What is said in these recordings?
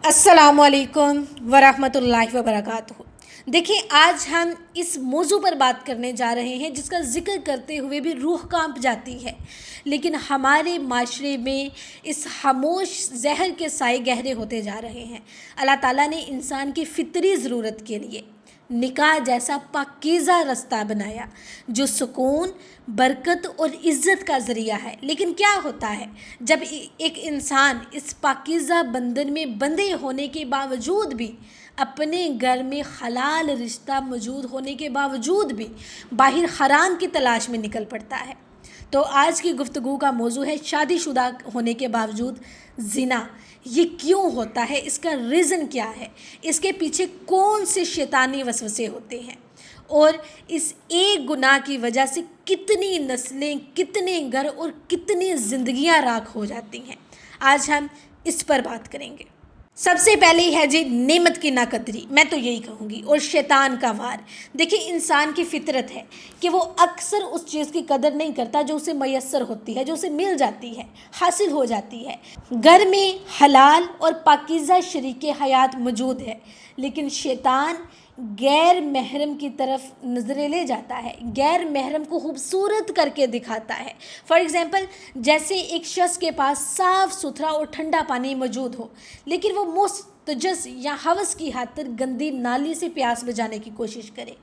अस्सलामु अलैकुम वरहमतुल्लाहि वबरकातुहू। देखिए, आज हम इस मौजू पर बात करने जा रहे हैं जिसका ज़िक्र करते हुए भी रूह कांप जाती है, लेकिन हमारे माशरे में इस खामोश जहर के साए गहरे होते जा रहे हैं। अल्लाह ताला ने इंसान की फ़ितरी ज़रूरत के लिए निकाह जैसा पाकीज़ा रास्ता बनाया जो सुकून, बरकत और इज़्ज़त का ज़रिया है। लेकिन क्या होता है जब एक इंसान इस पाकीज़ा बंधन में बंधे होने के बावजूद भी, अपने घर में हलाल रिश्ता मौजूद होने के बावजूद भी बाहर हराम की तलाश में निकल पड़ता है। तो आज की गुफ्तगू का मौजू है शादीशुदा होने के बावजूद ज़िना। ये क्यों होता है, इसका रीज़न क्या है, इसके पीछे कौन से शैतानी वसवसे होते हैं और इस एक गुनाह की वजह से कितनी नस्लें, कितने घर और कितनी ज़िंदगियां राख हो जाती हैं। आज हम इस पर बात करेंगे। सबसे पहले है जी नेमत की नाकदरी, मैं तो यही कहूँगी, और शैतान का वार। देखिए, इंसान की फितरत है कि वो अक्सर उस चीज़ की कदर नहीं करता जो उसे मैसर होती है, जो उसे मिल जाती है, हासिल हो जाती है। घर में हलाल और पाकीज़ा शरीके हयात मौजूद है, लेकिन शैतान गैर महरम की तरफ नज़रें ले जाता है, गैर महरम को खूबसूरत करके दिखाता है। फॉर एग्ज़ाम्पल, जैसे एक शख्स के पास साफ़ सुथरा और ठंडा पानी मौजूद हो, लेकिन वो मुस्तजस या हवस की खातिर गंदी नाली से प्यास बुझाने की कोशिश करे,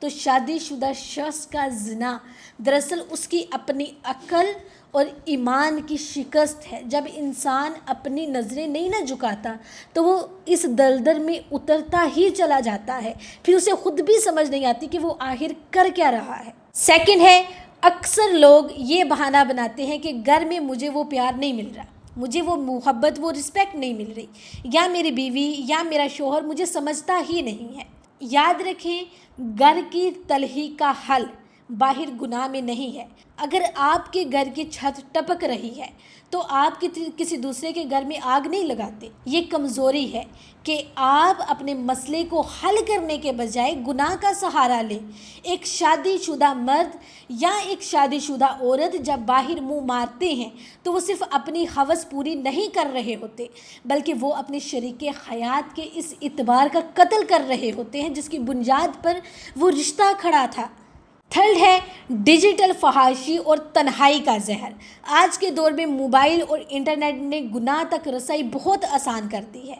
तो शादीशुदा शख्स का ज़िना दरअसल उसकी अपनी अक्ल और ईमान की शिकस्त है। जब इंसान अपनी नज़रें नहीं ना झुकाता तो वो इस दलदल में उतरता ही चला जाता है, फिर उसे खुद भी समझ नहीं आती कि वो आखिर कर क्या रहा है। सेकंड है, अक्सर लोग ये बहाना बनाते हैं कि घर में मुझे वो प्यार नहीं मिल रहा, मुझे वो मोहब्बत, वो रिस्पेक्ट नहीं मिल रही, या मेरी बीवी या मेरा शोहर मुझे समझता ही नहीं है। याद रखें, घर की तलही का हल बाहर गुनाह में नहीं है। अगर आपके घर की छत टपक रही है तो आप किसी दूसरे के घर में आग नहीं लगाते। ये कमज़ोरी है कि आप अपने मसले को हल करने के बजाय गुनाह का सहारा लें। एक शादीशुदा मर्द या एक शादीशुदा औरत जब बाहर मुंह मारते हैं तो वो सिर्फ अपनी हवस पूरी नहीं कर रहे होते, बल्कि वो अपने शरीके हयात के इस इतबार का कत्ल कर रहे होते हैं जिसकी बुनियाद पर वो रिश्ता खड़ा था। थर्ड है डिजिटल फहाशी और तन्हाई का जहर। आज के दौर में मोबाइल और इंटरनेट ने गुनाह तक रसाई बहुत आसान कर दी है।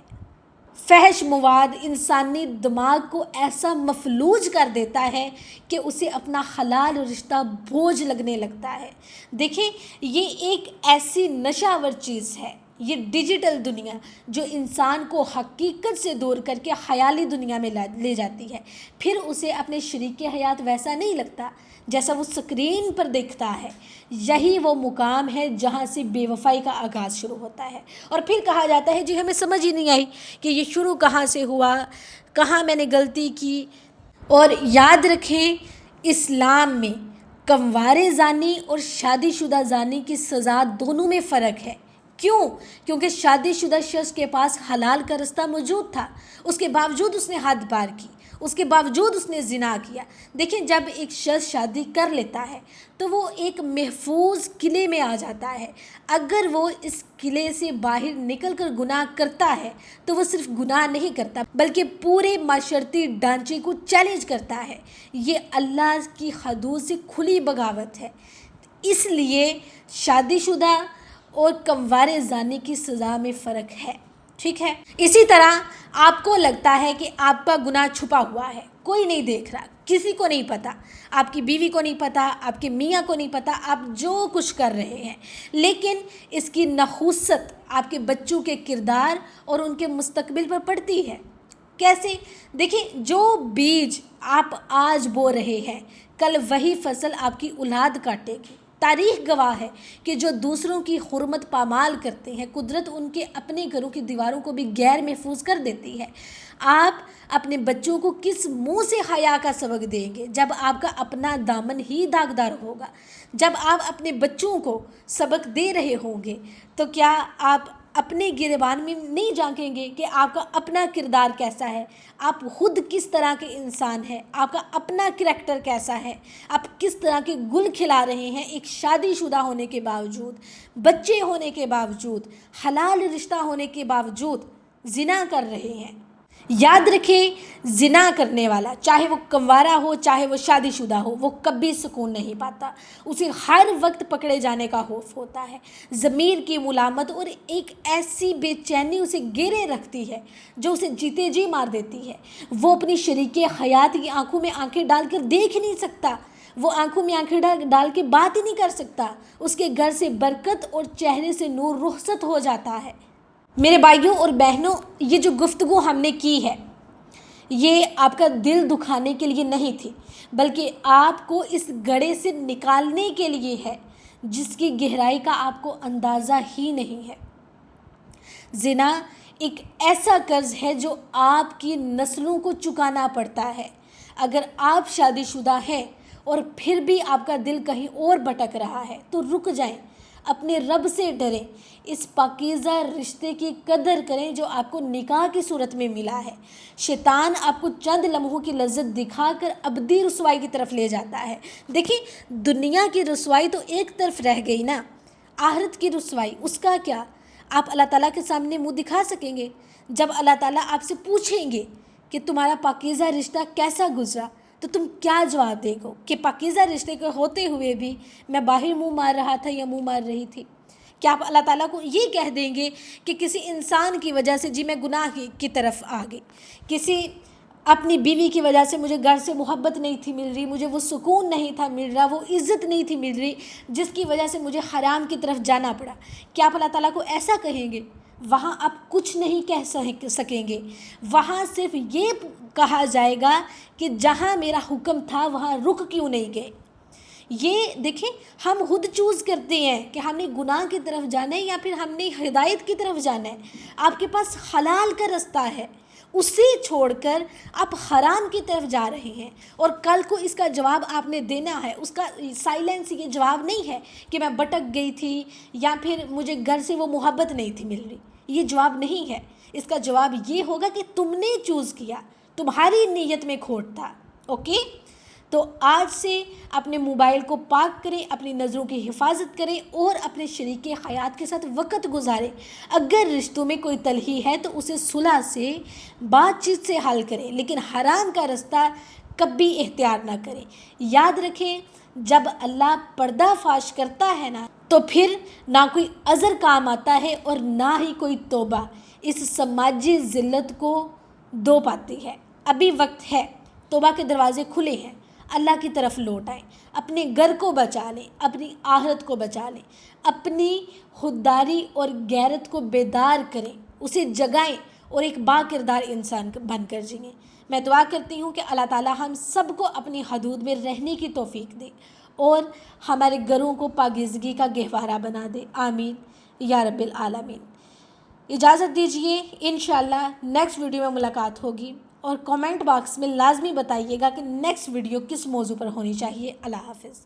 फहश मवाद इंसानी दिमाग को ऐसा मफलूज कर देता है कि उसे अपना हलाल रिश्ता बोझ लगने लगता है। देखिए, ये एक ऐसी नशावर चीज़ है, ये डिजिटल दुनिया, जो इंसान को हकीकत से दूर करके ख़याली दुनिया में ले जाती है। फिर उसे अपने शरीके हयात वैसा नहीं लगता जैसा वो स्क्रीन पर देखता है। यही वो मुकाम है जहाँ से बेवफाई का आगाज़ शुरू होता है, और फिर कहा जाता है जी हमें समझ ही नहीं आई कि ये शुरू कहाँ से हुआ, कहाँ मैंने गलती की। और याद रखें, इस्लाम में कमवारे ज़ानी और शादीशुदा ज़ानी की सज़ा दोनों में फ़र्क है। क्यों? क्योंकि शादीशुदा शख्स के पास हलाल का रास्ता मौजूद था, उसके बावजूद उसने हद पार की, उसके बावजूद उसने ज़िना किया। देखिए, जब एक शख्स शादी कर लेता है तो वो एक महफूज किले में आ जाता है। अगर वो इस किले से बाहर निकल कर गुनाह करता है तो वो सिर्फ गुनाह नहीं करता बल्कि पूरे माशरती ढांचे को चैलेंज करता है। ये अल्लाह की हदूद से खुली बगावत है। इसलिए शादीशुदा और कमवारे ज़ानी की सज़ा में फ़र्क है, ठीक है। इसी तरह आपको लगता है कि आपका गुनाह छुपा हुआ है, कोई नहीं देख रहा, किसी को नहीं पता, आपकी बीवी को नहीं पता, आपके मियाँ को नहीं पता आप जो कुछ कर रहे हैं, लेकिन इसकी नहूसत आपके बच्चों के किरदार और उनके मुस्तकबिल पर पड़ती है। कैसे? देखिए, जो बीज आप आज बो रहे हैं कल वही फसल आपकी औलाद काटेगी। तारीख़ गवाह है कि जो दूसरों की हुर्मत पामाल करते हैं, कुदरत उनके अपने घरों की दीवारों को भी गैर महफूज कर देती है। आप अपने बच्चों को किस मुंह से हया का सबक देंगे जब आपका अपना दामन ही दागदार होगा? जब आप अपने बच्चों को सबक दे रहे होंगे तो क्या आप अपने गिरेबान में नहीं झांकेंगे कि आपका अपना किरदार कैसा है, आप खुद किस तरह के इंसान हैं, आपका अपना करैक्टर कैसा है, आप किस तरह के गुल खिला रहे हैं एक शादीशुदा होने के बावजूद, बच्चे होने के बावजूद, हलाल रिश्ता होने के बावजूद। زنا کر رہے ہیں۔ یاد رکھیں، زنا کرنے والا چاہے وہ کنوارا ہو چاہے وہ شادی شدہ ہو، وہ کبھی سکون نہیں پاتا، اسے ہر وقت پکڑے جانے کا خوف ہوتا ہے۔ ضمیر کی ملامت اور ایک ایسی بے چینی اسے گھیرے رکھتی ہے جو اسے جیتے جی مار دیتی ہے۔ وہ اپنی شریک حیات کی آنکھوں میں آنکھیں ڈال کر دیکھ نہیں سکتا، وہ آنکھوں میں آنکھیں ڈال کے بات ہی نہیں کر سکتا، اس کے گھر سے برکت اور چہرے سے نور رخصت ہو جاتا ہے۔ میرے بھائیوں اور بہنوں، یہ جو گفتگو ہم نے کی ہے یہ آپ کا دل دکھانے کے لیے نہیں تھی، بلکہ آپ کو اس گڑھے سے نکالنے کے لیے ہے جس کی گہرائی کا آپ کو اندازہ ہی نہیں ہے۔ زنا ایک ایسا قرض ہے جو آپ کی نسلوں کو چکانا پڑتا ہے۔ اگر آپ شادی شدہ ہیں اور پھر بھی آپ کا دل کہیں اور بھٹک رہا ہے تو رک جائیں، اپنے رب سے ڈریں، اس پاکیزہ رشتے کی قدر کریں جو آپ کو نکاح کی صورت میں ملا ہے۔ شیطان آپ کو چند لمحوں کی لذت دکھا کر ابدی رسوائی کی طرف لے جاتا ہے۔ دیکھیں، دنیا کی رسوائی تو ایک طرف رہ گئی نا، آخرت کی رسوائی اس کا کیا؟ آپ اللہ تعالیٰ کے سامنے منہ دکھا سکیں گے؟ جب اللہ تعالیٰ آپ سے پوچھیں گے کہ تمہارا پاکیزہ رشتہ کیسا گزرا تو تم کیا جواب دے گو کہ پاکیزہ رشتے کے ہوتے ہوئے بھی میں باہر منہ مار رہا تھا یا منہ مار رہی تھی؟ کیا آپ اللہ تعالیٰ کو یہ کہہ دیں گے کہ کسی انسان کی وجہ سے میں گناہ کی طرف آ گئی، کسی اپنی بیوی کی وجہ سے مجھے گھر سے محبت نہیں تھی مل رہی، مجھے وہ سکون نہیں تھا مل رہا، وہ عزت نہیں تھی مل رہی جس کی وجہ سے مجھے حرام کی طرف جانا پڑا؟ کیا آپ اللہ تعالیٰ کو ایسا کہیں گے؟ وہاں آپ کچھ نہیں کہہ سکیں گے، وہاں صرف یہ کہا جائے گا کہ جہاں میرا حکم تھا وہاں رک کیوں نہیں گئے؟ یہ دیکھیں، ہم خود چوز کرتے ہیں کہ ہم نے گناہ کی طرف جانا ہے یا پھر ہم نے ہدایت کی طرف جانا ہے۔ آپ کے پاس حلال کا رستہ ہے، اسے چھوڑ کر آپ حرام کی طرف جا رہے ہیں، اور کل کو اس کا جواب آپ نے دینا ہے۔ اس کا سائلنس یہ جواب نہیں ہے کہ میں بھٹک گئی تھی یا پھر مجھے گھر سے وہ محبت نہیں تھی مل رہی، یہ جواب نہیں ہے۔ اس کا جواب یہ ہوگا کہ تم نے چوز کیا، تمہاری نیت میں کھوٹ تھا۔ اوکے، تو آج سے اپنے موبائل کو پاک کریں، اپنی نظروں کی حفاظت کریں اور اپنے شریک حیات کے ساتھ وقت گزاریں۔ اگر رشتوں میں کوئی تلخی ہے تو اسے صلح سے، بات چیت سے حل کریں، لیکن حرام کا رستہ کبھی اختیار نہ کریں۔ یاد رکھیں، جب اللہ پردہ فاش کرتا ہے نا تو پھر نہ کوئی عذر کام آتا ہے اور نہ ہی کوئی توبہ اس سماجی ذلت کو دھو پاتی ہے۔ ابھی وقت ہے، توبہ کے دروازے کھلے ہیں، اللہ کی طرف لوٹ آئیں، اپنے گھر کو بچا لیں، اپنی آخرت کو بچا لیں، اپنی خودداری اور غیرت کو بیدار کریں، اسے جگائیں اور ایک با کردار انسان بن کر جئیں۔ میں دعا کرتی ہوں کہ اللہ تعالیٰ ہم سب کو اپنی حدود میں رہنے کی توفیق دے اور ہمارے گھروں کو پاکیزگی کا گہوارہ بنا دے، آمین یا رب العالمین۔ اجازت دیجیے، انشاءاللہ نیکسٹ ویڈیو میں ملاقات ہوگی، اور کامنٹ باکس میں لازمی بتائیے گا کہ نیکسٹ ویڈیو کس موضوع پر ہونی چاہیے۔ اللہ حافظ۔